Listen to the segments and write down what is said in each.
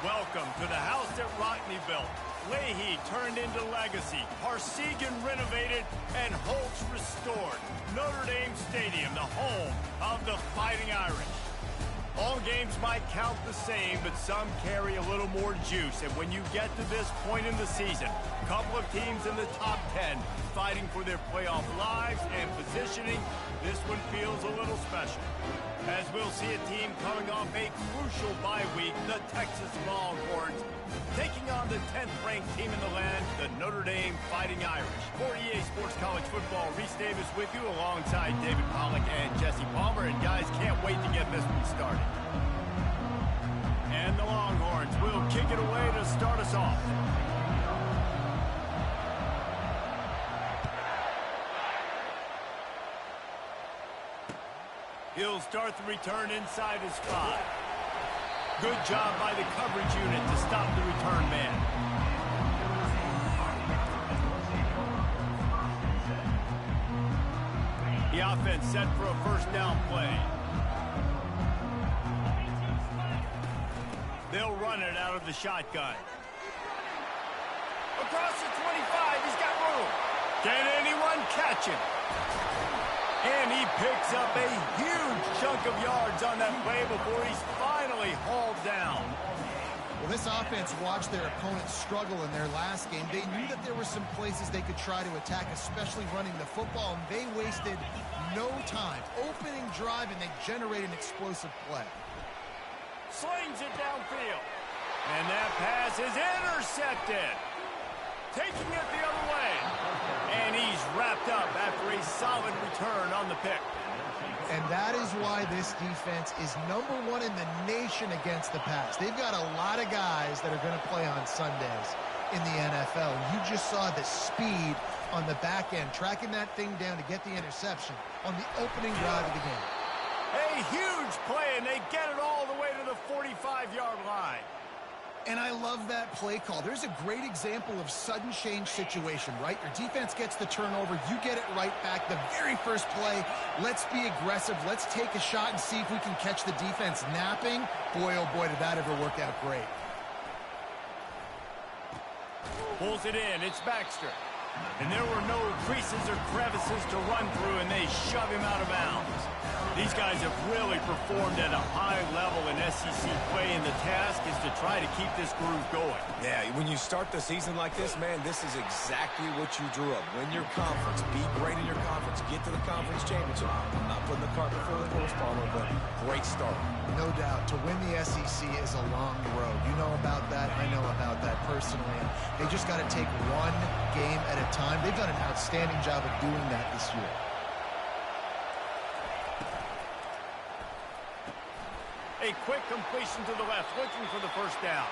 Welcome to the house that Rodney built. Leahy turned into legacy, Parsegan renovated, and Holtz restored. Notre Dame Stadium, the home of the Fighting Irish. All games might count the same, but some carry a little more juice. And when you get to this point in the season, a couple of teams in the top 10 fighting for their playoff lives and positioning, this one feels a little special. As we'll see a team coming off a crucial bye week, the Texas Longhorns, taking on the 10th-ranked team in the land, the Notre Dame Fighting Irish. For EA Sports College Football, Reese Davis with you alongside David Pollack and Jesse Palmer. And guys, can't wait to get this one started. And the Longhorns will kick it away to start us off. He'll start the return inside his 5. Good job by the coverage unit to stop the return man. The offense set for a first down play. They'll run it out of the shotgun. Across the 25, he's got room. Can anyone catch him? And he picks up a huge chunk of yards on that play before he's finally hauled down. Well, this offense watched their opponents struggle in their last game. They knew that there were some places they could try to attack, especially running the football, and they wasted no time. Opening drive, and they generate an explosive play. Slings it downfield. And that pass is intercepted. Taking it the other way. And he's wrapped up after a solid return on the pick. And that is why this defense is #1 in the nation against the pass. They've got a lot of guys that are going to play on Sundays in the NFL. You just saw the speed on the back end, tracking that thing down to get the interception on the opening drive of the game. A huge play, and they get it all the way to the 45-yard line. And I love that play call. There's a great example of sudden change situation, right? Your defense gets the turnover. You get it right back. The very first play, let's be aggressive. Let's take a shot and see if we can catch the defense napping. Boy, oh boy, did that ever work out great. Pulls it in. It's Baxter. And there were no creases or crevices to run through, and they shove him out of bounds. These guys have really performed at a high level in SEC play, and the task is to try to keep this groove going. Yeah, when you start the season like this, man, this is exactly what you drew up. Win your conference, be great in your conference, get to the conference championship. I'm not putting the cart before the horse, Palmer, but great start. No doubt. To win the SEC is a long road. You know about that. I know about that personally. And they just got to take one game at a time. They've done an outstanding job of doing that this year. A quick completion to the left, looking for the first down.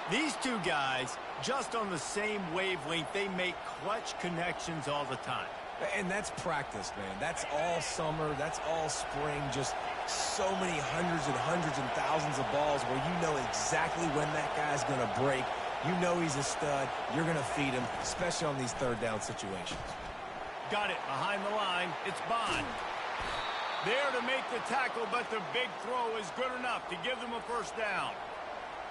These two guys, just on the same wavelength, they make clutch connections all the time. And that's practice, man. That's all summer. That's all spring. Just so many hundreds and thousands of balls where you know exactly when that guy's going to break. You know he's a stud. You're going to feed him, especially on these third down situations. Got it behind the line. It's Bond. There to make the tackle, but the big throw is good enough to give them a first down.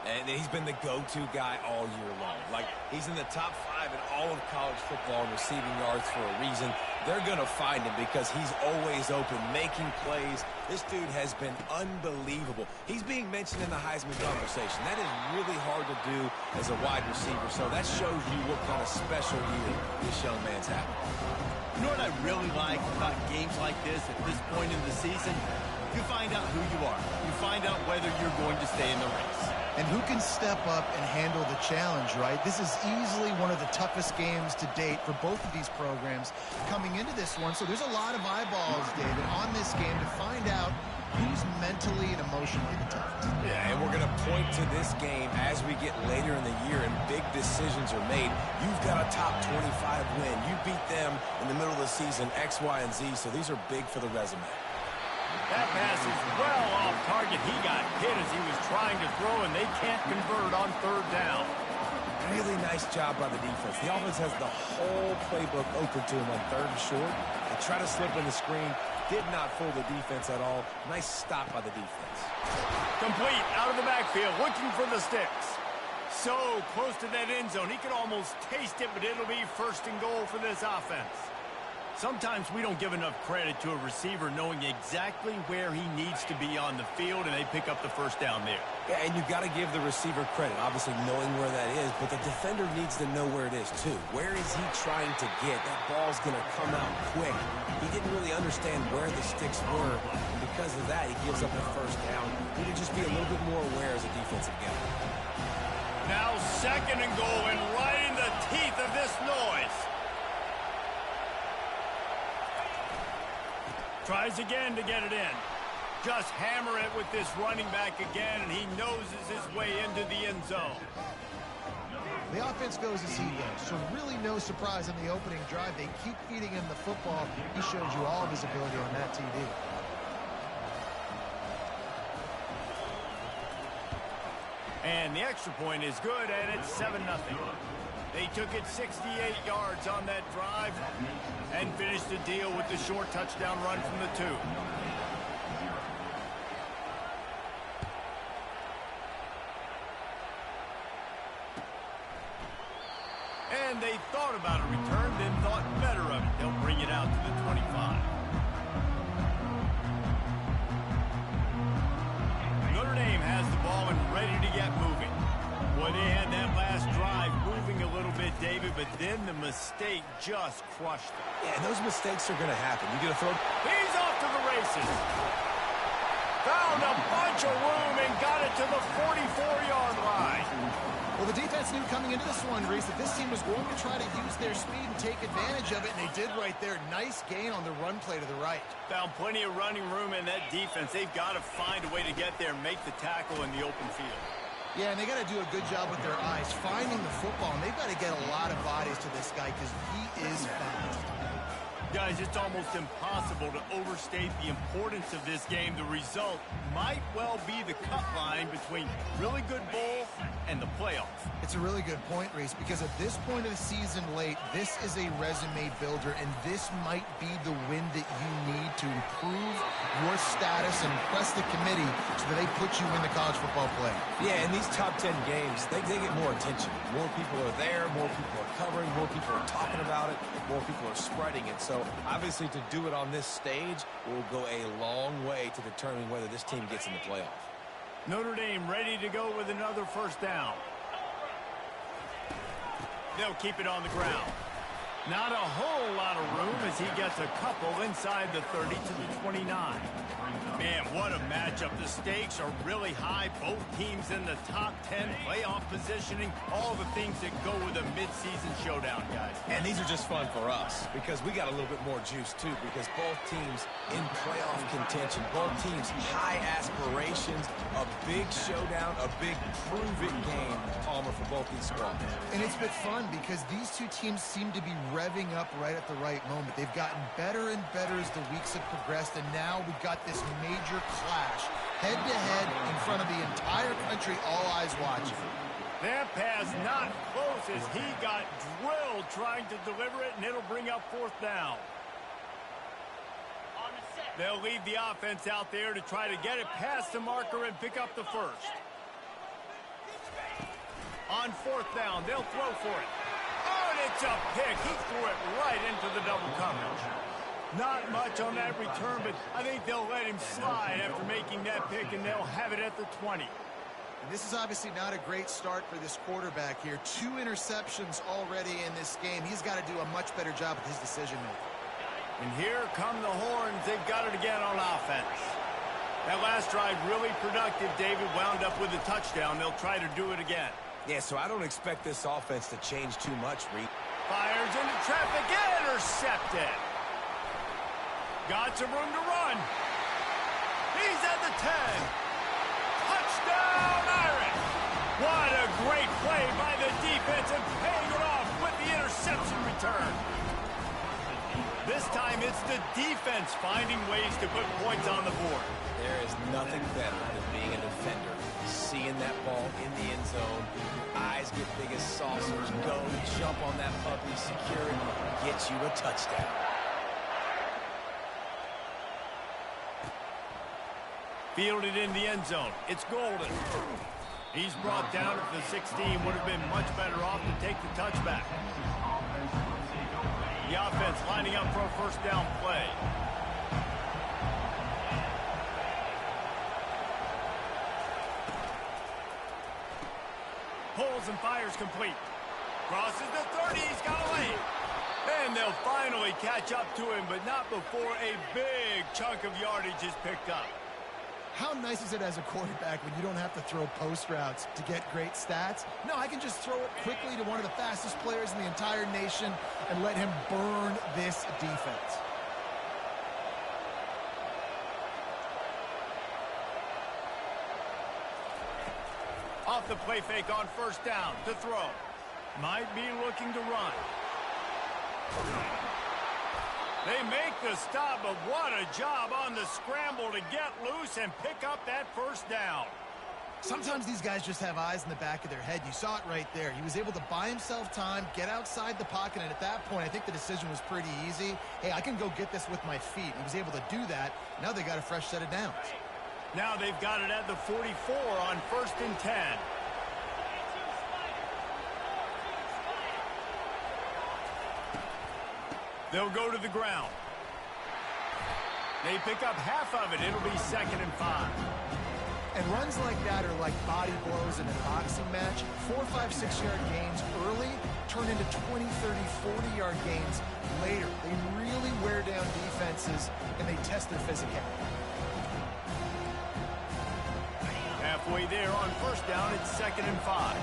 And he's been the go-to guy all year long. Like, he's in the top 5 in all of college football in receiving yards for a reason. They're going to find him because he's always open, making plays. This dude has been unbelievable. He's being mentioned in the Heisman conversation. That is really hard to do as a wide receiver. So that shows you what kind of special year this young man's having. You know what I really like about games like this at this point in the season? You find out who you are. You find out whether you're going to stay in the race. And who can step up and handle the challenge, right? This is easily one of the toughest games to date for both of these programs coming into this one. So there's a lot of eyeballs, David, on this game to find out who's mentally and emotionally the toughest. Yeah, and we're going to point to this game as we get later in the year and big decisions are made. You've got a top 25 win. You beat them in the middle of the season, X, Y, and Z, so these are big for the resume. That pass is well off target. He got hit as he was trying to throw, and they can't convert on third down. Really nice job by the defense. The offense has the whole playbook open to him on third and short. They try to slip in the screen, did not fool the defense at all. Nice stop by the defense. Complete out of the backfield, looking for the sticks. So close to that end zone, he could almost taste it, but it'll be first and goal for this offense. Sometimes we don't give enough credit to a receiver knowing exactly where he needs to be on the field, and they pick up the first down there. Yeah, and you've got to give the receiver credit, obviously knowing where that is, but the defender needs to know where it is too. Where is he trying to get? That ball's going to come out quick. He didn't really understand where the sticks were, and because of that, he gives up the first down. Need to just be a little bit more aware as a defensive guy. Now second and goal, and right in the teeth of this noise. Tries again to get it in. Just hammer it with this running back again, and he noses his way into the end zone. The offense goes as he goes, so really no surprise in the opening drive. They keep feeding him the football. He showed you all of his ability on that TV. And the extra point is good, and it's 7-0. They took it 68 yards on that drive and finished the deal with the short touchdown run from the 2. And they thought about a return, then thought better of it. They'll bring it out to the 25. Notre Dame has the ball and ready to get moving. Boy, they had that last drive moving a little bit, David, but then the mistake just crushed them. Yeah, those mistakes are going to happen. You get a throw. He's off to the races. Found a bunch of room and got it to the 44-yard line. Well, the defense knew coming into this one, Reese, that this team was going to try to use their speed and take advantage of it, and they did right there. Nice gain on the run play to the right. Found plenty of running room in that defense. They've got to find a way to get there and make the tackle in the open field. Yeah, and they got to do a good job with their eyes, finding the football, and they've got to get a lot of bodies to this guy because he is fast. Guys, it's almost impossible to overstate the importance of this game. The result might well be the cut line between really good bowl and the playoffs. It's a really good point, Reese, because at this point of the season late, this is a resume builder, and this might be the win that you need to improve your status and impress the committee so that they put you in the college football play. Yeah, in these top 10 games, they get more attention. More people are there, more people are covering, more people are talking about it, more people are spreading it. So obviously to do it on this stage will go a long way to determining whether this team gets in the playoff. Notre Dame ready to go with another first down. They'll keep it on the ground. Not a whole lot of room as he gets a couple inside the 30 to the 29. Man, what a matchup. The stakes are really high. Both teams in the top 10 playoff positioning. All the things that go with a midseason showdown, guys. And these are just fun for us because we got a little bit more juice, too, because both teams in playoff contention, both teams high aspirations, a big showdown, a big prove-it game, Palmer, for both these squads. And it's been fun because these two teams seem to be revving up right at the right moment. They've gotten better and better as the weeks have progressed, and now we've got this major clash, head-to-head in front of the entire country, all eyes watching. That pass not close as he got drilled trying to deliver it, and it'll bring up fourth down. They'll leave the offense out there to try to get it past the marker and pick up the first. On fourth down, they'll throw for it. Oh, and it's a pick. He threw it right into the double coverage. Not much on that return, but I think they'll let him slide after making that pick, and they'll have it at the 20. And this is obviously not a great start for this quarterback here. 2 interceptions already in this game. He's got to do a much better job with his decision-making. And here come the horns. They've got it again on offense. That last drive really productive. David wound up with a touchdown. They'll try to do it again. Yeah, so I don't expect this offense to change too much, Reed. Fires into traffic, intercepted. Got some room to run. He's at the 10. Touchdown, Irish. What a great play by the defense and paying it off with the interception return. This time it's the defense finding ways to put points on the board. There is nothing better than being a defender. Seeing that ball in the end zone, your eyes get big as saucers, go, jump on that puppy, secure it, get you a touchdown. Fielded in the end zone. It's Golden. He's brought down at the 16. Would have been much better off to take the touchback. The offense lining up for a first down play. Pulls and fires complete. Crosses the 30. He's got away. And they'll finally catch up to him, but not before a big chunk of yardage is picked up. How nice is it as a quarterback when you don't have to throw post routes to get great stats? No, I can just throw it quickly to one of the fastest players in the entire nation and let him burn this defense. Off the play fake on first down to throw. Might be looking to run. They make the stop, but what a job on the scramble to get loose and pick up that first down. Sometimes these guys just have eyes in the back of their head. You saw it right there. He was able to buy himself time, get outside the pocket, and at that point, I think the decision was pretty easy. Hey, I can go get this with my feet. He was able to do that. Now they got a fresh set of downs. Now they've got it at the 44 on 1st and 10. They'll go to the ground. They pick up half of it. It'll be 2nd and 5. And runs like that are like body blows in a boxing match. 4, 5, 6-yard gains early turn into 20, 30, 40-yard gains later. They really wear down defenses, and they test their physicality. Halfway there on first down, it's 2nd and 5.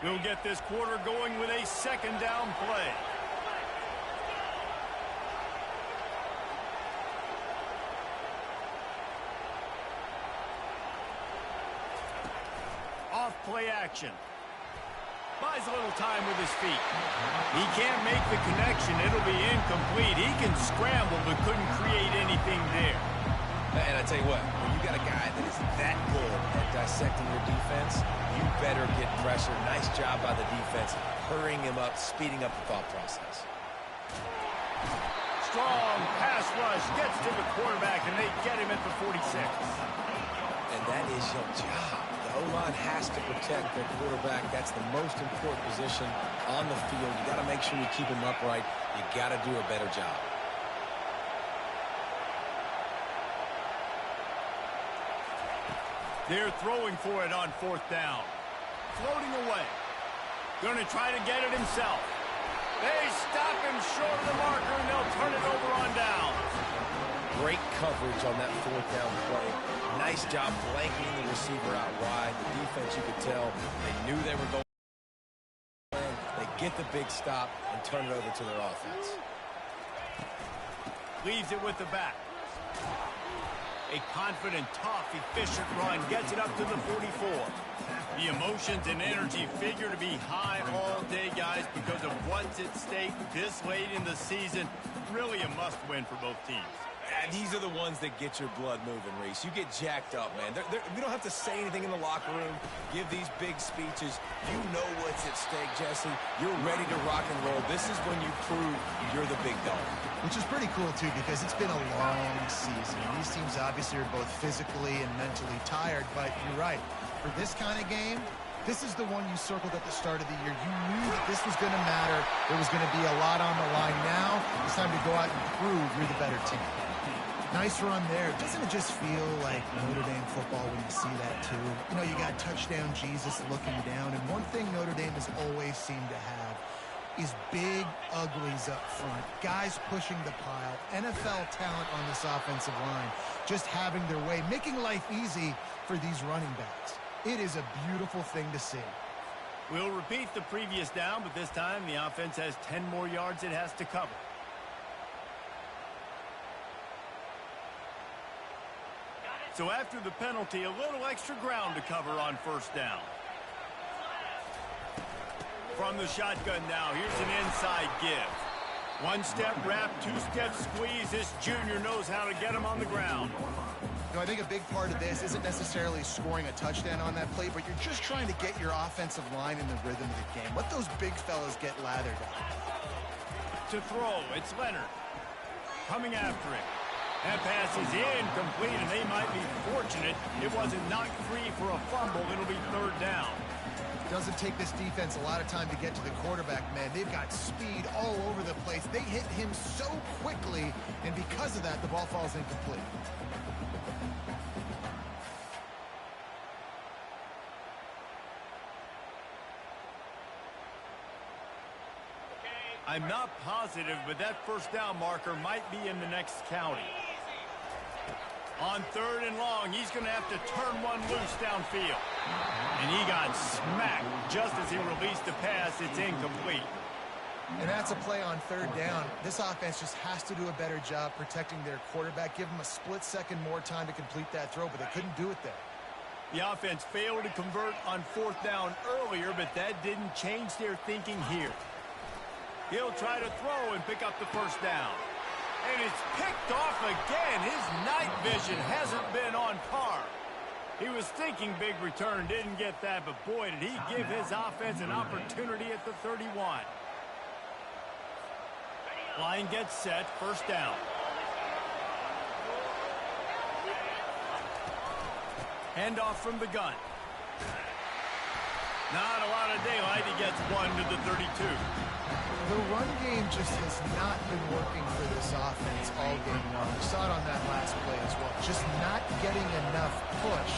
We'll get this quarter going with a 2nd down play. Off play action. Buys a little time with his feet. He can't make the connection. It'll be incomplete. He can scramble but couldn't create anything there. And I tell you what, when you got a guy that is that good at dissecting your defense, you better get pressure. Nice job by the defense, hurrying him up, speeding up the thought process. Strong pass rush gets to the quarterback, and they get him at the 46. And that is your job. The O-line has to protect their quarterback. That's the most important position on the field. You got to make sure you keep him upright. You got to do a better job. They're throwing for it on 4th down. Floating away. Going to try to get it himself. They stop him short of the marker, and they'll turn it over on down. Great coverage on that 4th down play. Nice job blanking the receiver out wide. The defense, you could tell, they knew they were going. They get the big stop and turn it over to their offense. Leaves it with the back. A confident, tough, efficient run gets it up to the 44. The emotions and energy figure to be high all day, guys, because of what's at stake this late in the season. Really a must-win for both teams. And these are the ones that get your blood moving, Reese. You get jacked up, man. We don't have to say anything in the locker room, give these big speeches. You know what's at stake, Jesse. You're ready to rock and roll. This is when you prove you're the big dog. Which is pretty cool, too, because it's been a long season. These teams obviously are both physically and mentally tired, but you're right. For this kind of game, this is the one you circled at the start of the year. You knew that this was going to matter. There was going to be a lot on the line. Now it's time to go out and prove you're the better team. Nice run there. Doesn't it just feel like Notre Dame football when you see that, too? You know, you got touchdown Jesus looking down, and one thing Notre Dame has always seemed to have is big uglies up front, guys pushing the pile, NFL talent on this offensive line, just having their way, making life easy for these running backs. It is a beautiful thing to see. We'll repeat the previous down, but this time the offense has 10 more yards it has to cover. So after the penalty, a little extra ground to cover on first down. From the shotgun now, here's an inside give. One-step wrap, two-step squeeze. This junior knows how to get him on the ground. You know, I think a big part of this isn't necessarily scoring a touchdown on that play, but you're just trying to get your offensive line in the rhythm of the game. Let those big fellas get lathered up. To throw, it's Leonard. Coming after him. That pass is incomplete, and they might be fortunate it wasn't knocked free for a fumble. It'll be third down. Doesn't take this defense a lot of time to get to the quarterback, man. They've got speed all over the place. They hit him so quickly, and because of that, the ball falls incomplete. I'm not positive, but that first down marker might be in the next county. On third and long, he's going to have to turn one loose downfield. And he got smacked just as he released the pass. It's incomplete. And that's a play on third down. This offense just has to do a better job protecting their quarterback. Give them a split second more time to complete that throw, but they couldn't do it there. The offense failed to convert on fourth down earlier, but that didn't change their thinking here. He'll try to throw and pick up the first down. And it's picked off again. His night vision hasn't been on par. He was thinking big return, didn't get that, but boy, did he give his offense an opportunity at the 31. Line gets set, first down. Handoff from the gun. Not a lot of daylight. He gets one to the 32. The run game just has not been working for this offense all game long. We saw it on that last play as well. Just not getting enough push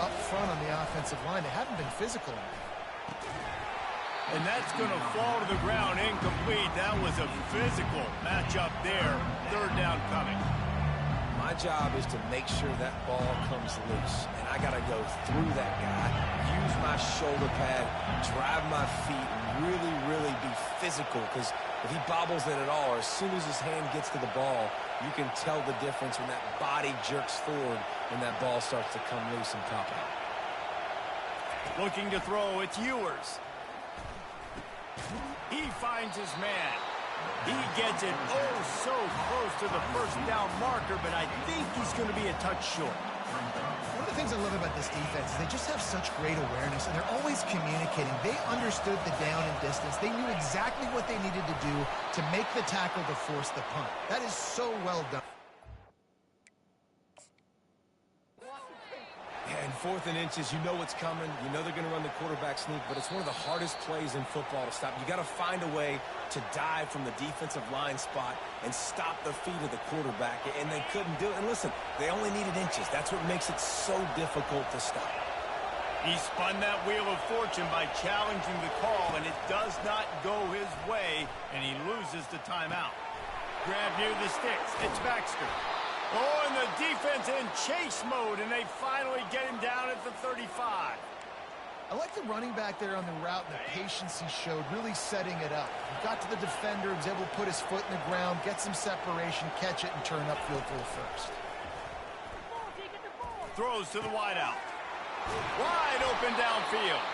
up front on the offensive line. They haven't been physical enough. And that's going to fall to the ground incomplete. That was a physical matchup there. Third down coming. My job is to make sure that ball comes loose. And I got to go through that guy, use my shoulder pad, drive my feet, and really be physical. Because if he bobbles it at all, or as soon as his hand gets to the ball, you can tell the difference when that body jerks forward and that ball starts to come loose and pop out. Looking to throw, it's Ewers. He finds his man. He gets it so close to the first down marker, but I think he's going to be a touch short. One of the things I love about this defense is they just have such great awareness, and they're always communicating. They understood the down and distance. They knew exactly what they needed to do to make the tackle to force the punt. That is so well done. And fourth and inches, you know what's coming. You know they're going to run the quarterback sneak, but it's one of the hardest plays in football to stop. You got to find a way to dive from the defensive line spot and stop the feet of the quarterback, and they couldn't do it. And listen, they only needed inches. That's what makes it so difficult to stop. He spun that wheel of fortune by challenging the call, and it does not go his way, and he loses the timeout. Grab near the sticks. It's Baxter. Oh, and the defense in chase mode, and they finally get him down at the 35. I like the running back there on the route and the patience he showed, really setting it up. He got to the defender, was able to put his foot in the ground, get some separation, catch it, and turn upfield for the first. Throws to the wideout. Wide open downfield.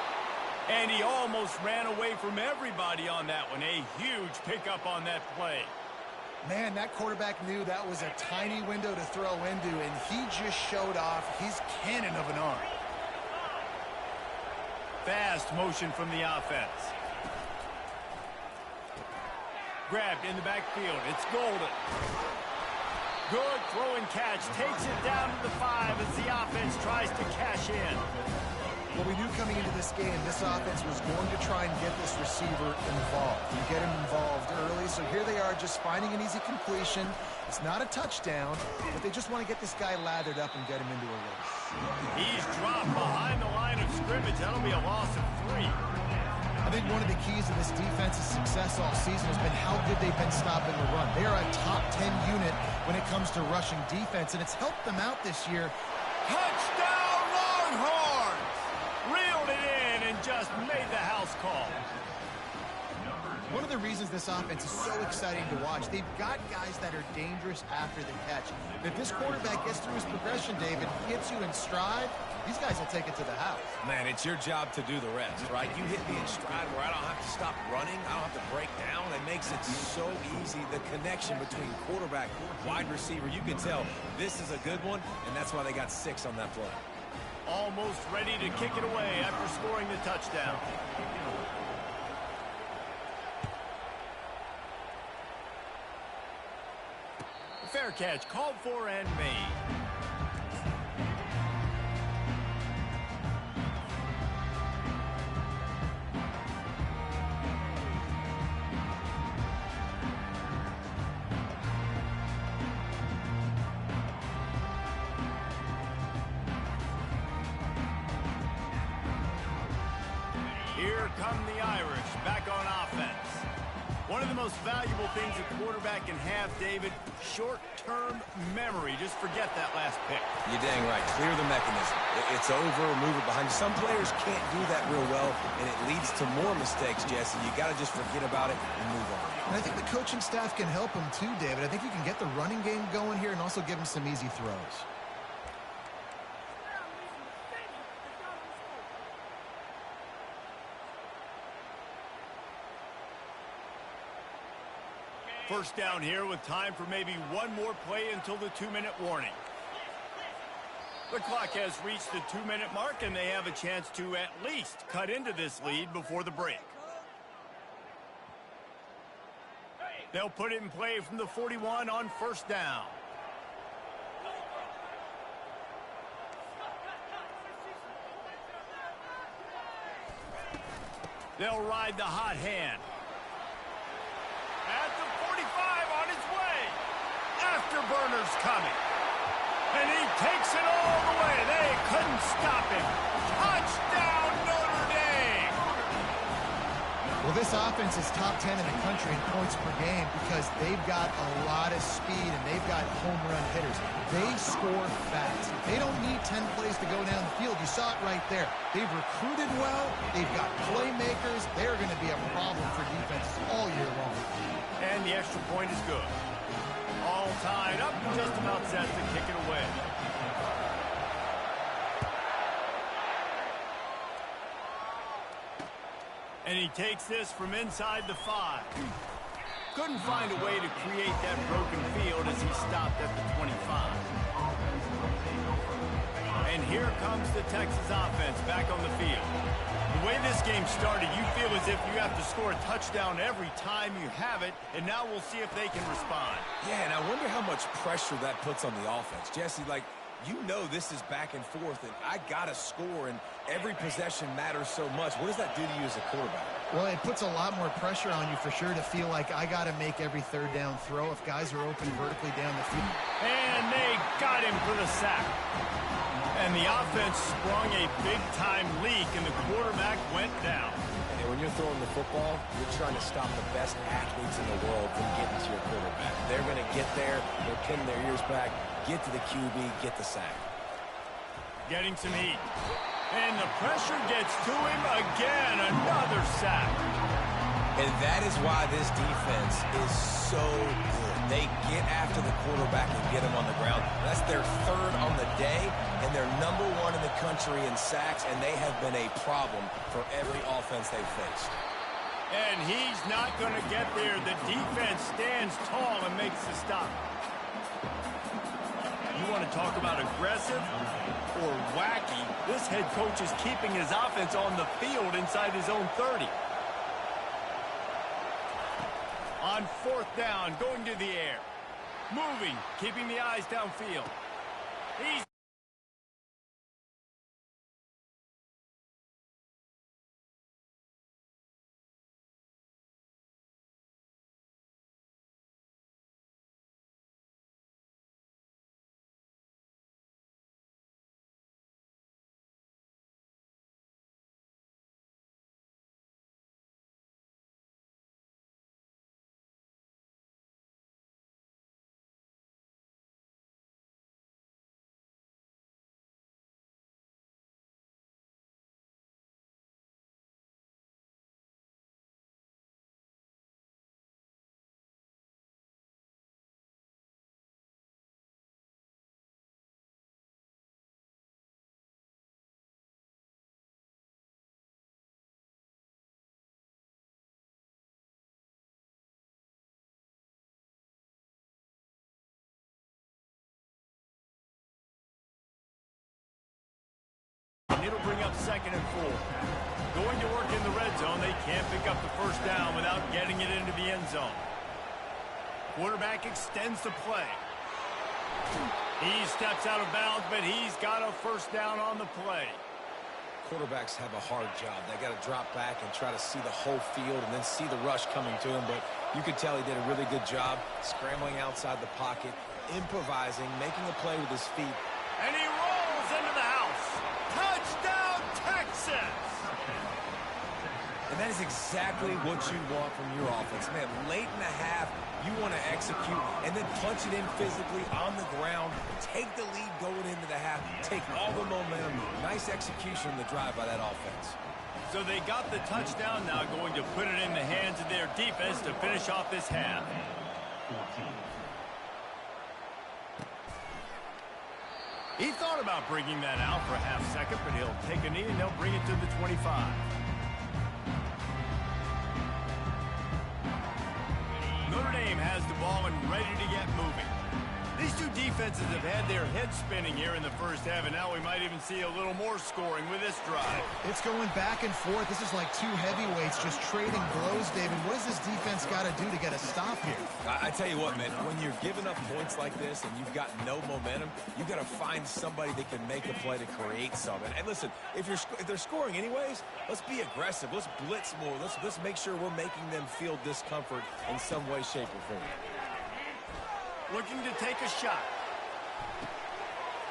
And he almost ran away from everybody on that one. A huge pickup on that play. Man, that quarterback knew that was a tiny window to throw into, and he just showed off his cannon of an arm. Fast motion from the offense. Grabbed in the backfield. It's Golden. Good throw and catch. Takes it down to the 5 as the offense tries to cash in. Well, we knew coming into this game, this offense was going to try and get this receiver involved and get him involved early. So here they are just finding an easy completion. It's not a touchdown, but they just want to get this guy lathered up and get him into a race. He's dropped behind the line of scrimmage. That'll be a loss of 3. I think one of the keys to this defense's success all season has been how good they've been stopping the run. They are a top 10 unit when it comes to rushing defense, and it's helped them out this year. Touchdown, Longhorns! Reeled it in and just made the house call. One of the reasons this offense is so exciting to watch, they've got guys that are dangerous after the catch. If this quarterback gets through his progression, David, hits you in stride, these guys will take it to the house. Man, it's your job to do the rest, right? You hit me in stride where I don't have to stop running. I don't have to break down. It makes it so easy. The connection between quarterback, wide receiver, you can tell this is a good one, and that's why they got 6 on that play. Almost ready to kick it away after scoring the touchdown. Fair catch called for and made. Here come the Irish back on offense. One of the most valuable things a quarterback can have, David, short-term memory. Just forget that last pick. You're dang right. Clear the mechanism. It's over, move it behind you. Some players can't do that real well, and it leads to more mistakes, Jesse. You got to just forget about it and move on. And I think the coaching staff can help him too, David. I think you can get the running game going here and also give him some easy throws. First down here with time for maybe one more play until the 2-minute warning. The clock has reached the 2-minute mark, and they have a chance to at least cut into this lead before the break. They'll put it in play from the 41 on first down. They'll ride the hot hand. At the 45 on his way. Afterburner's coming. And he takes it all the way. They couldn't stop him. Touchdown, Notre Dame. Well, this offense is top 10 in the country in points per game because they've got a lot of speed and they've got home run hitters. They score fast. They don't need 10 plays to go down the field. You saw it right there. They've recruited well. They've got playmakers. They're going to be a problem for defenses all year long. And the extra point is good. All tied up, just about set to kick it away. And he takes this from inside the 5. Couldn't find a way to create that broken field as he stopped at the 25. And here comes the Texas offense back on the field. The way this game started, you feel as if you have to score a touchdown every time you have it, and now we'll see if they can respond. Yeah, and I wonder how much pressure that puts on the offense. Jesse, like, you know this is back and forth, and I got to score, and every possession matters so much. What does that do to you as a quarterback? Well, it puts a lot more pressure on you for sure to feel like I got to make every third down throw if guys are open vertically down the field. And they got him for the sack. And the offense sprung a big-time leak, and the quarterback went down. And when you're throwing the football, you're trying to stop the best athletes in the world from getting to your quarterback. They're going to get there, they're pinning their ears back, get to the QB, get the sack. Getting some heat. And the pressure gets to him again. Another sack. And that is why this defense is so good. They get after the quarterback and get him on the ground. That's their 3rd on the day, and they're number 1 in the country in sacks, and they have been a problem for every offense they've faced. And he's not going to get there. The defense stands tall and makes the stop. You want to talk about aggressive or wacky? This head coach is keeping his offense on the field inside his own 30. On 4th down, going to the air. Moving, keeping the eyes downfield. He's 2nd and 4. Going to work in the red zone. They can't pick up the first down without getting it into the end zone. Quarterback extends the play. He steps out of bounds, but he's got a first down on the play. Quarterbacks have a hard job. They got to drop back and try to see the whole field and then see the rush coming to him. But you could tell he did a really good job scrambling outside the pocket, improvising, making a play with his feet. And he rolls into the house. Touchdown, Texas! And that is exactly what you want from your offense. Man, late in the half, you want to execute and then punch it in physically on the ground, take the lead going into the half, take all the momentum. Nice execution in the drive by that offense. So they got the touchdown, now going to put it in the hands of their defense to finish off this half. He thought about bringing that out for a half second, but he'll take a knee and they'll bring it to the 25. Notre Dame has the ball and ready to get moving. These two defenses have had their heads spinning here in the first half, and now we might even see a little more scoring with this drive. It's going back and forth. This is like two heavyweights just trading blows, David. What does this defense got to do to get a stop here? I tell you what, man, when you're giving up points like this and you've got no momentum, you got to find somebody that can make a play to create something. And listen, if they're scoring anyways, let's be aggressive. Let's blitz more. Let's make sure we're making them feel discomfort in some way, shape, or form. Looking to take a shot.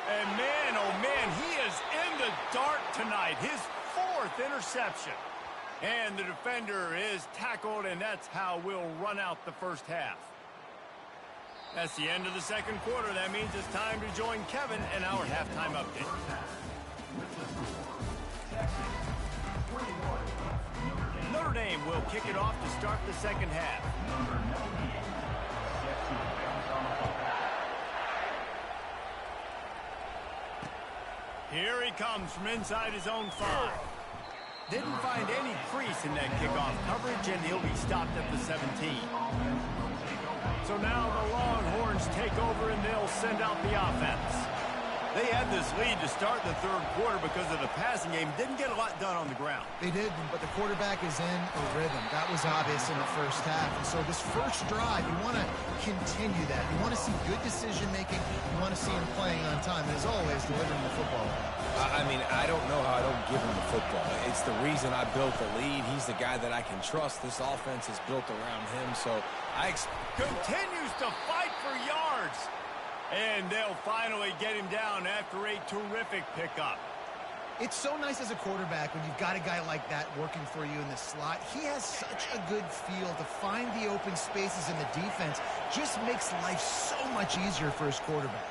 And man, oh man, he is in the dark tonight. His 4th interception. And the defender is tackled, and that's how we'll run out the first half. That's the end of the second quarter. That means it's time to join Kevin in our halftime update. Notre Dame will kick it off to start the second half. Here he comes from inside his own 5. Didn't find any crease in that kickoff coverage, and he'll be stopped at the 17. So now the Longhorns take over, and they'll send out the offense. They had this lead to start the third quarter because of the passing game. Didn't get a lot done on the ground. They did, but the quarterback is in a rhythm. That was obvious in the first half. And so this first drive, you want to continue that. You want to see good decision-making. You want to see him playing on time. And as always, delivering the football. I mean, I don't know how I don't give him the football. It's the reason I built the lead. He's the guy that I can trust. This offense is built around him, so continues to fight for yards. And they'll finally get him down after a terrific pickup. It's so nice as a quarterback when you've got a guy like that working for you in the slot. He has such a good feel to find the open spaces in the defense. Just makes life so much easier for his quarterback.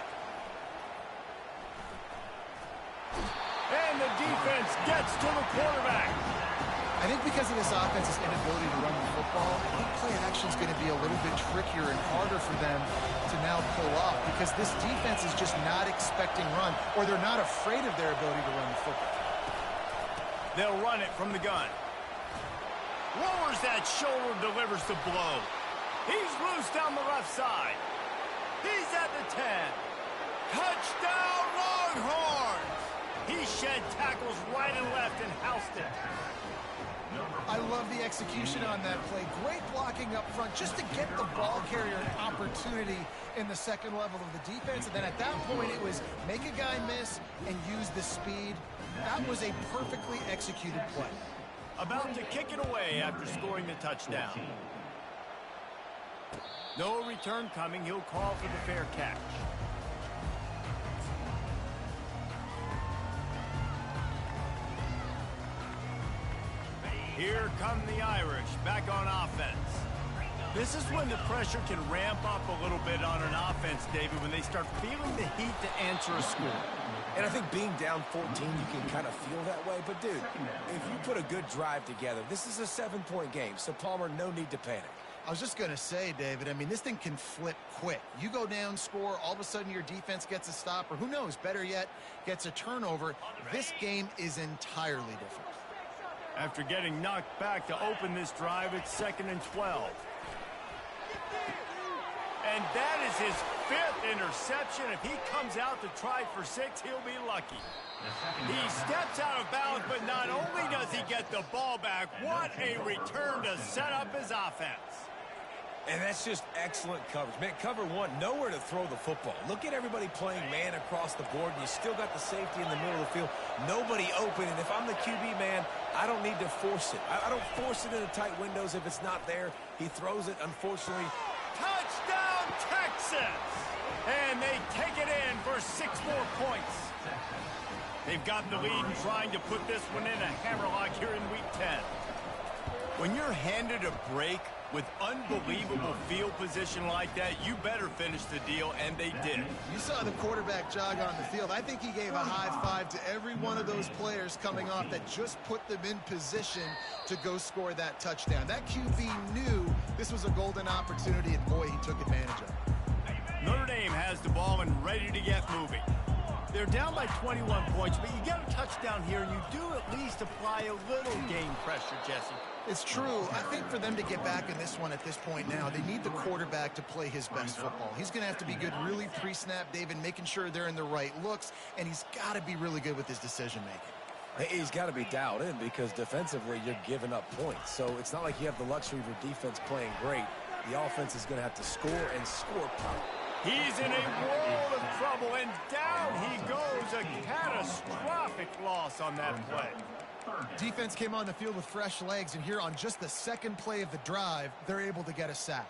And the defense gets to the quarterback. I think because of this offense's inability to run the football, I think play action is going to be a little bit trickier and harder for them to now pull off because this defense is just not expecting run, or they're not afraid of their ability to run the football. They'll run it from the gun. Lowers that shoulder, delivers the blow. He's loose down the left side. He's at the 10. Touchdown, Longhorns! He shed tackles right and left and housed it. I love the execution on that play. Great blocking up front just to get the ball carrier an opportunity in the second level of the defense. And then at that point, it was make a guy miss and use the speed. That was a perfectly executed play. About to kick it away after scoring the touchdown. No return coming. He'll call for the fair catch. Here come the Irish, back on offense. This is when the pressure can ramp up a little bit on an offense, David, when they start feeling the heat to answer a score. And I think being down 14, you can kind of feel that way. But, dude, if you put a good drive together, this is a 7-point game. So, Palmer, no need to panic. I was just going to say, David, I mean, this thing can flip quick. You go down, score, all of a sudden your defense gets a stop, or who knows, better yet, gets a turnover. This game is entirely different. After getting knocked back to open this drive, it's 2nd and 12. And that is his fifth interception. If he comes out to try for 6, he'll be lucky. He steps out of bounds, but not only does he get the ball back, what a return to set up his offense. And that's just excellent coverage. Man, cover one, nowhere to throw the football. Look at everybody playing man across the board, and you still got the safety in the middle of the field. Nobody open, and if I'm the QB man, I don't need to force it. I don't force it into tight windows if it's not there. He throws it, unfortunately. Touchdown, Texas! And they take it in for 6 more points. They've got the lead and trying to put this one in a hammerlock here in Week 10. When you're handed a break with unbelievable field position like that, you better finish the deal, and they did. You saw the quarterback jog on the field. I think he gave a high five to every one of those players coming off that just put them in position to go score that touchdown. That QB knew this was a golden opportunity, and boy, he took advantage of it. Notre Dame has the ball and ready to get moving. They're down by 21 points, but you get a touchdown here, and you do at least apply a little game pressure, Jesse. It's true. I think for them to get back in this one at this point now, they need the quarterback to play his best football. He's going to have to be good really pre-snap, David, making sure they're in the right looks, and he's got to be really good with his decision-making. He's got to be dialed in because defensively you're giving up points. So it's not like you have the luxury of your defense playing great. The offense is going to have to score and score properly. He's in a world of trouble, and down he goes. A catastrophic loss on that play. Defense came on the field with fresh legs, and here on just the second play of the drive, they're able to get a sack.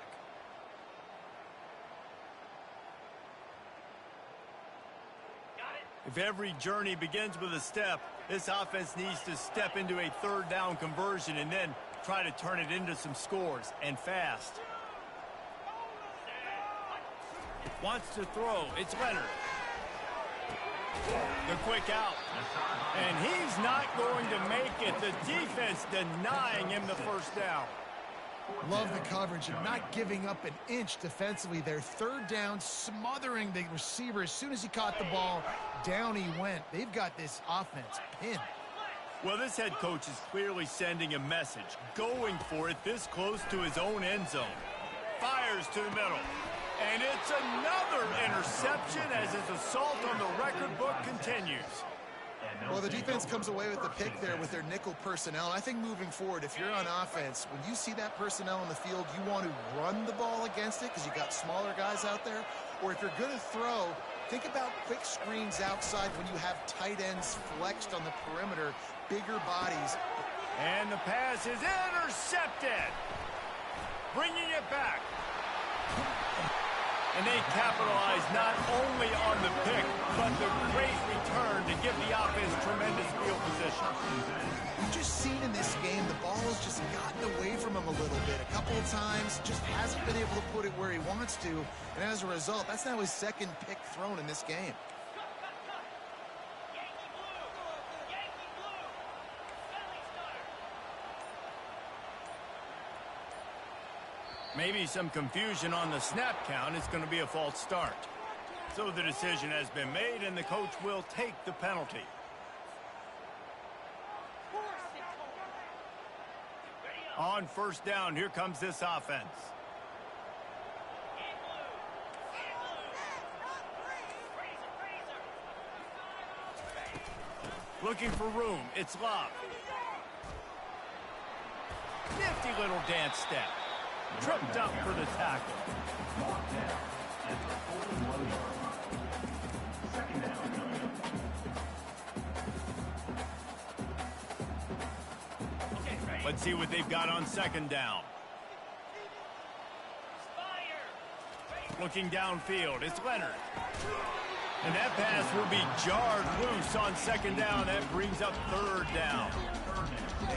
If every journey begins with a step, this offense needs to step into a third down conversion and then try to turn it into some scores, and fast. Wants to throw. It's Leonard. The quick out. And he's not going to make it. The defense denying him the first down. Love the coverage and not giving up an inch defensively. Their third down, smothering the receiver. As soon as he caught the ball, down he went. They've got this offense pinned. Well, this head coach is clearly sending a message. Going for it this close to his own end zone. Fires to the middle. And it's another interception as his assault on the record book continues. Well, the defense comes away with the pick there with their nickel personnel. I think moving forward, if you're on offense, when you see that personnel in the field, you want to run the ball against it because you got smaller guys out there. Or if you're going to throw, think about quick screens outside when you have tight ends flexed on the perimeter, bigger bodies. And the pass is intercepted. Bringing it back. And they capitalize not only on the pick, but the great return to give the offense tremendous field position. We've just seen in this game, the ball has just gotten away from him a little bit. A couple of times, just hasn't been able to put it where he wants to. And as a result, that's now his second pick thrown in this game. Maybe some confusion on the snap count. It's going to be a false start. So the decision has been made, and the coach will take the penalty. On first down, here comes this offense. Looking for room. It's Love. Nifty little dance step. Tripped up for the tackle. Let's see what they've got on second down. Looking downfield, it's Leonard. And that pass will be jarred loose on second down. That brings up third down.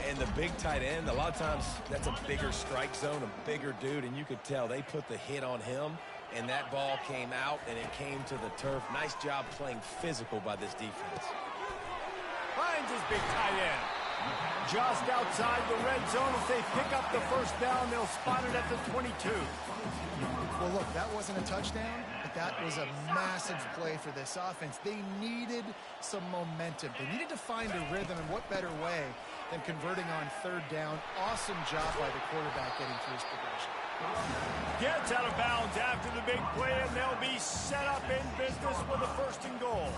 And the big tight end, a lot of times that's a bigger strike zone, a bigger dude, and you could tell they put the hit on him, and that ball came out, and it came to the turf. Nice job playing physical by this defense. Finds his big tight end. Just outside the red zone. If they pick up the first down, they'll spot it at the 22. Well, look, that wasn't a touchdown, but that was a massive play for this offense. They needed some momentum. They needed to find a rhythm, and what better way than converting on third down. Awesome job by the quarterback getting through his progression. Gets out of bounds after the big play, and they'll be set up in business with a 1st and goal.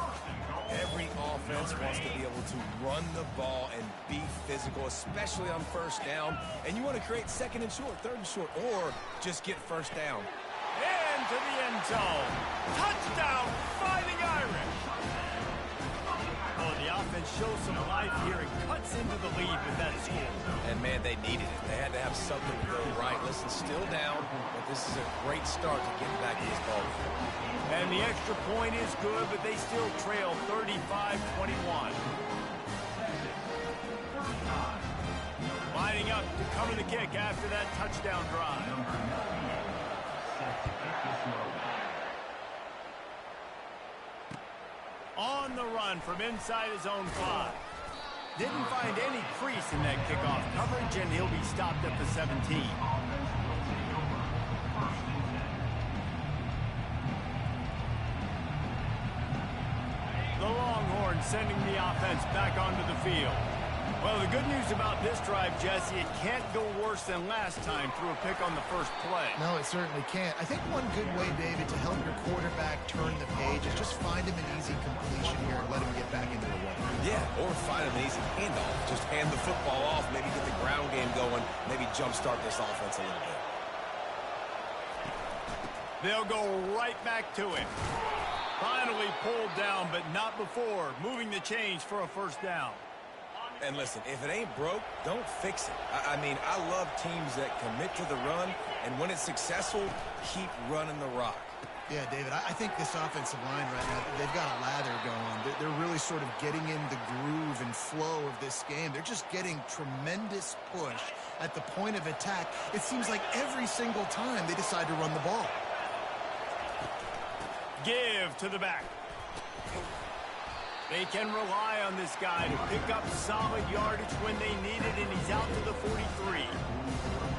Every offense wants to be able to run the ball and be physical, especially on 1st down. And you want to create 2nd and short, 3rd and short, or just get 1st down. Into the end zone. Touchdown, Fighting Irish. Oh, the offense shows some life here and cuts into the lead with that score. And, man, they needed it. They had to have something to go right. Listen, still down, but this is a great start to getting back to this ball. And the extra point is good, but they still trail 35-21. Lining up to cover the kick after that touchdown drive. On the run from inside his own 5. Didn't find any crease in that kickoff coverage, and he'll be stopped at the 17. The Longhorns sending the offense back onto the field. Well, the good news about this drive, Jesse, it can't go worse than last time through a pick on the 1st play. No, it certainly can't. I think one good way, David, to help your quarterback turn the page is just find him an easy completion here and let him get back into the run. Yeah, or find him an easy handoff. Just hand the football off, maybe get the ground game going, maybe jumpstart this offense a little bit. They'll go right back to it. Finally pulled down, but not before moving the chains for a 1st down. And listen, if it ain't broke, don't fix it. I mean, I love teams that commit to the run, and when it's successful, keep running the rock. Yeah, David, I think this offensive line right now, they've got a lather going. They're really sort of getting in the groove and flow of this game. They're just getting tremendous push at the point of attack. It seems like every single time they decide to run the ball. Give to the back. They can rely on this guy to pick up solid yardage when they need it, and he's out to the 43.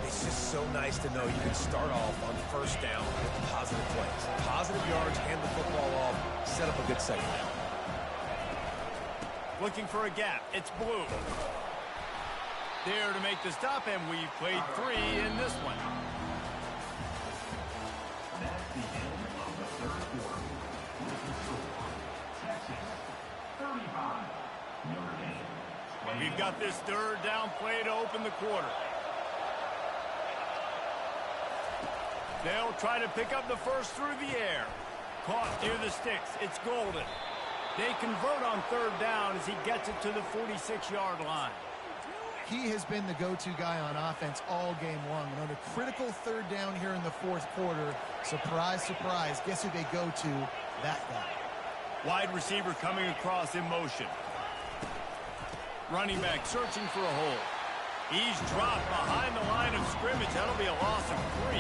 It's just so nice to know you can start off on 1st down with positive plays. Positive yards, hand the football off, set up a good 2nd down. Looking for a gap. It's Blue. There to make the stop, and we've played 3 in this one. We've got this 3rd down play to open the quarter. They'll try to pick up the 1st through the air. Caught near the sticks. It's Golden. They convert on 3rd down as he gets it to the 46-yard line. He has been the go-to guy on offense all game long. And on a critical 3rd down here in the 4th quarter, surprise, surprise, guess who they go to? That guy. Wide receiver coming across in motion. Running back searching for a hole. He's dropped behind the line of scrimmage. That'll be a loss of 3.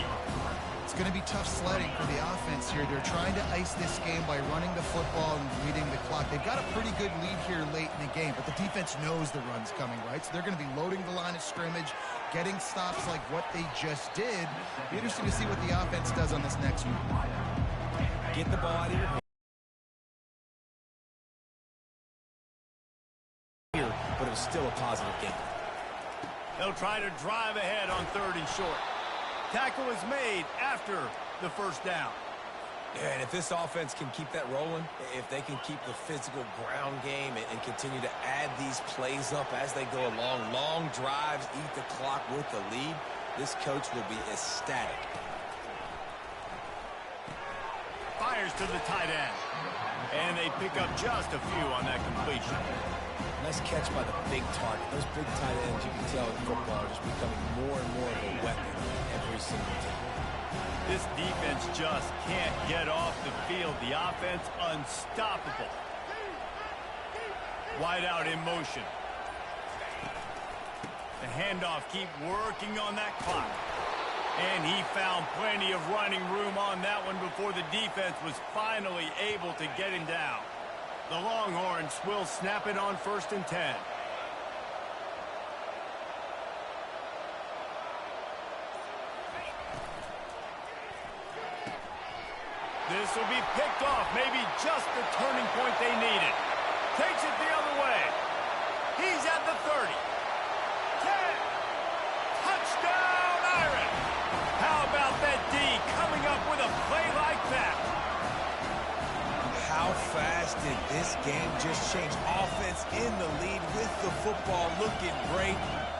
It's going to be tough sledding for the offense here. They're trying to ice this game by running the football and reading the clock. They've got a pretty good lead here late in the game, but the defense knows the run's coming, right? So they're going to be loading the line of scrimmage, getting stops like what they just did. Be interesting to see what the offense does on this next one. Get the ball out of your hand. But it was still a positive game. They'll try to drive ahead on 3rd and short. Tackle is made after the 1st down. Yeah, and if this offense can keep that rolling, if they can keep the physical ground game and continue to add these plays up as they go along, long drives, eat the clock with the lead, this coach will be ecstatic. Fires to the tight end. And they pick up just a few on that completion. Nice catch by the big target. Those big tight ends, you can tell in football, are just becoming more and more of a weapon every single time. This defense just can't get off the field. The offense unstoppable. Wide out in motion. The handoff, keep working on that clock. And he found plenty of running room on that one before the defense was finally able to get him down. The Longhorns will snap it on 1st and 10. This will be picked off, maybe just the turning point they needed. Takes it the other way. He's at the 30. 10. Touchdown, Irish. How about goodness, did this game just change? Offense in the lead with the football looking great.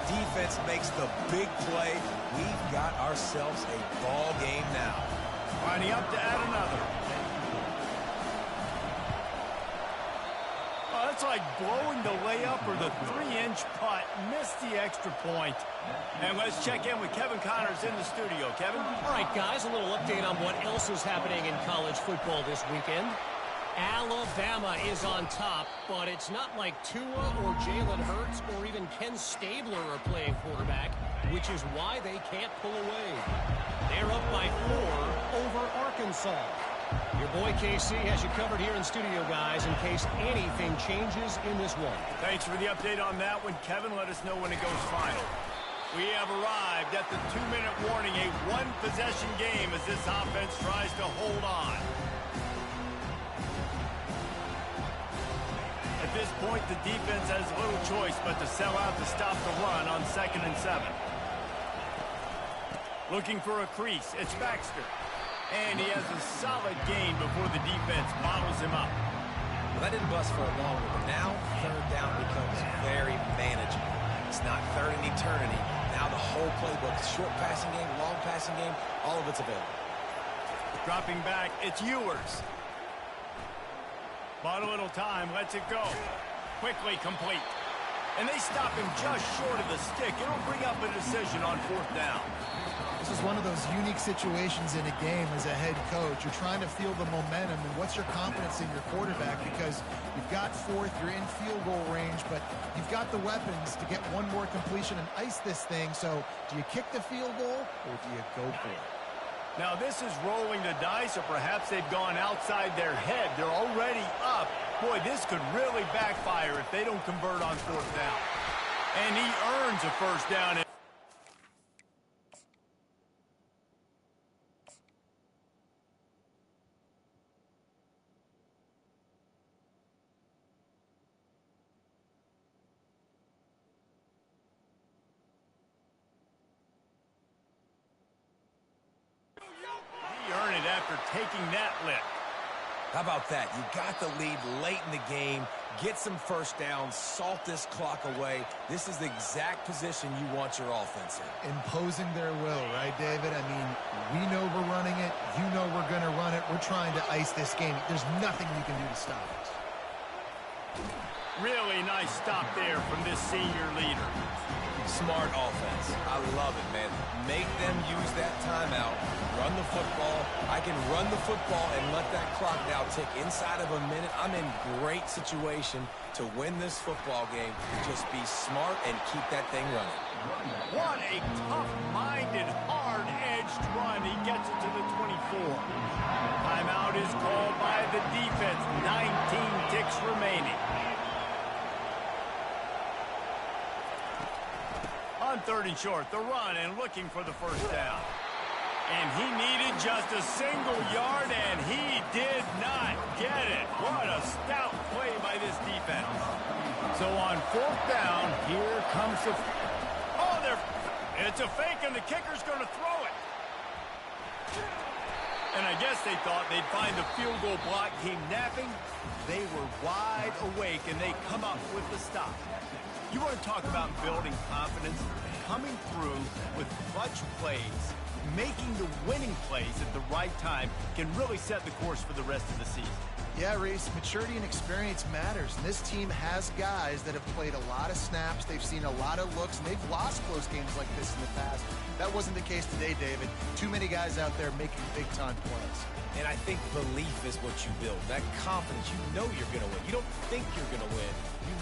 Defense makes the big play. We've got ourselves a ball game now. Winding up to add another. Oh, that's like blowing the layup or the 3-inch putt. Missed the extra point. And let's check in with Kevin Connors in the studio. Kevin? All right, guys, a little update on what else is happening in college football this weekend. Alabama is on top, but it's not like Tua or Jalen Hurts or even Ken Stabler are playing quarterback, which is why they can't pull away. They're up by 4 over Arkansas. Your boy KC has you covered here in studio, guys, in case anything changes in this one. Thanks for the update on that one, Kevin. Let us know when it goes final. We have arrived at the 2-minute warning, a one-possession game as this offense tries to hold on. At this point, the defense has little choice but to sell out to stop the run on 2nd and 7. Looking for a crease, it's Baxter. And he has a solid gain before the defense bottles him up. Well, that didn't bust for a long one, but now 3rd down becomes very manageable. It's not 3rd and eternity. Now the whole playbook, short passing game, long passing game, all of it's available. Dropping back, it's Ewers. Bought a little time, lets it go. Quickly complete. And they stop him just short of the stick. It'll bring up a decision on 4th down. This is one of those unique situations in a game as a head coach. You're trying to feel the momentum, and what's your confidence in your quarterback? Because you've got 4th, you're in field goal range, but you've got the weapons to get one more completion and ice this thing. So do you kick the field goal, or do you go for it? Now this is rolling the dice, or perhaps they've gone outside their head. They're already up. Boy, this could really backfire if they don't convert on 4th down. And he earns a 1st down. After taking that lick. How about that? You got the lead late in the game. Get some 1st downs. Salt this clock away. This is the exact position you want your offense in. Imposing their will, right, David? I mean, we know we're running it. You know we're going to run it. We're trying to ice this game. There's nothing you can do to stop us. Really nice stop there from this senior leader. Smart offense. I love it, man. Make them use that timeout. Run the football. I can run the football and let that clock now tick inside of a minute. I'm in great situation to win this football game. Just be smart and keep that thing running. What a tough-minded, hard-edged run. He gets it to the 24. Timeout is called by the defense. 19 ticks remaining. On 3rd and short, the run and looking for the 1st down. And he needed just a single yard, and he did not get it. What a stout play by this defense. So on 4th down, here comes the... Oh, it's a fake, and the kicker's going to throw it. And I guess they thought they'd find the field goal block team napping. They were wide awake, and they come up with the stop. You want to talk about building confidence? Coming through with clutch plays, making the winning plays at the right time can really set the course for the rest of the season. Yeah, Reese, maturity and experience matters. And this team has guys that have played a lot of snaps. They've seen a lot of looks, and they've lost close games like this in the past. That wasn't the case today, David. Too many guys out there making big-time plays. And I think belief is what you build. That confidence, you know you're going to win. You don't think you're going to win. You